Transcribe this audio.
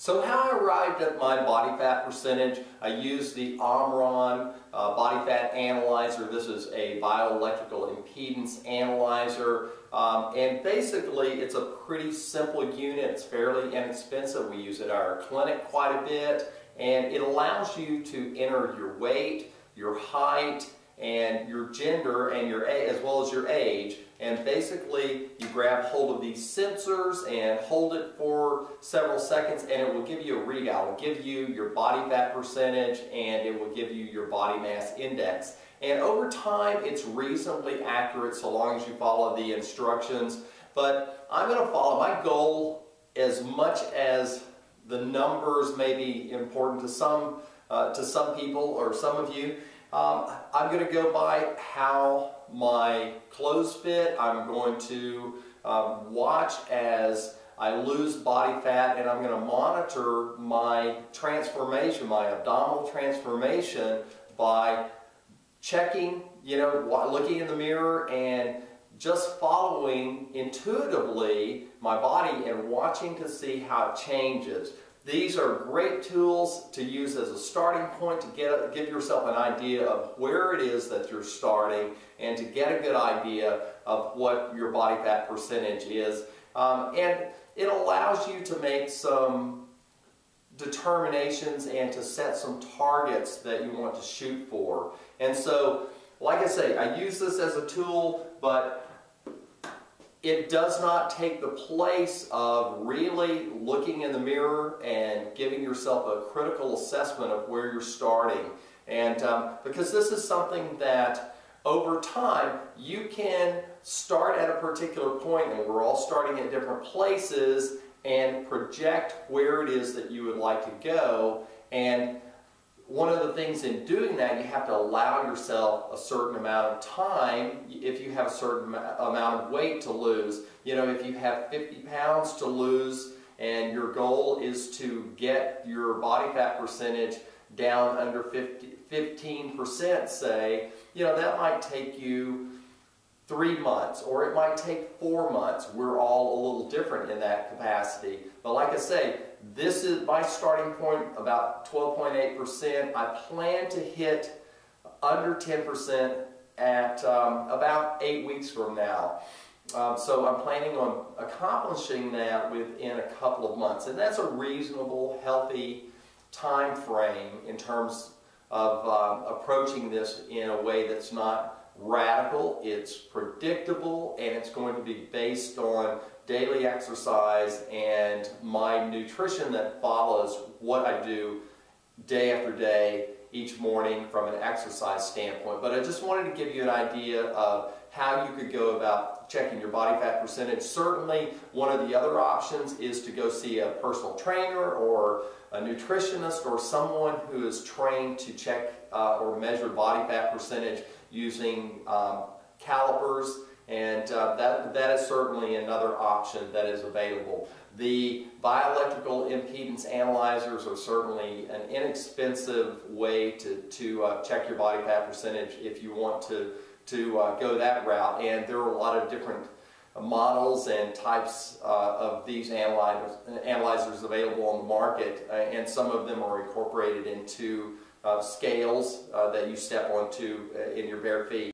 So how I arrived at my body fat percentage, I used the Omron body fat analyzer. This is a bioelectrical impedance analyzer. And basically it's a pretty simple unit. It's fairly inexpensive. We use it at our clinic quite a bit. And it allows you to enter your weight, your height, and your gender, and as well as your age. And basically you grab hold of these sensors and hold it for several seconds, and it will give you a readout. It will give you your body fat percentage, and it will give you your body mass index. And over time it's reasonably accurate so long as you follow the instructions. But I'm going to follow my goal, as much as the numbers may be important to some people or some of you. I'm going to go by how my clothes fit. I'm going to watch as I lose body fat, and I'm going to monitor my transformation, my abdominal transformation, by checking, looking in the mirror and just following intuitively my body and watching to see how it changes. These are great tools to use as a starting point to give yourself an idea of where it is that you're starting, and to get a good idea of what your body fat percentage is. And it allows you to make some determinations and to set some targets that you want to shoot for. And so, like I say, I use this as a tool, but it does not take the place of really looking in the mirror and giving yourself a critical assessment of where you're starting. And because this is something that over time you can start at a particular point, and we're all starting at different places, and project where it is that you would like to go. And one of the things in doing that, you have to allow yourself a certain amount of time if you have a certain amount of weight to lose. If you have 50 pounds to lose and your goal is to get your body fat percentage down under 15%, say, that might take you 3 months, or it might take 4 months. We're all a little different in that capacity. But like I say, this is my starting point, about 12.8%. I plan to hit under 10% at about 8 weeks from now. So I'm planning on accomplishing that within a couple of months. And that's a reasonable, healthy time frame in terms of approaching this in a way that's not radical, it's predictable, and it's going to be based on daily exercise and my nutrition that follows what I do day after day each morning from an exercise standpoint. But I just wanted to give you an idea of how you could go about checking your body fat percentage. Certainly one of the other options is to go see a personal trainer or a nutritionist or someone who is trained to check or measure body fat percentage using calipers, and that is certainly another option that is available. The bioelectrical impedance analyzers are certainly an inexpensive way to check your body fat percentage if you want to go that route. And there are a lot of different models and types of these analyzers available on the market, and some of them are incorporated into scales that you step onto in your bare feet.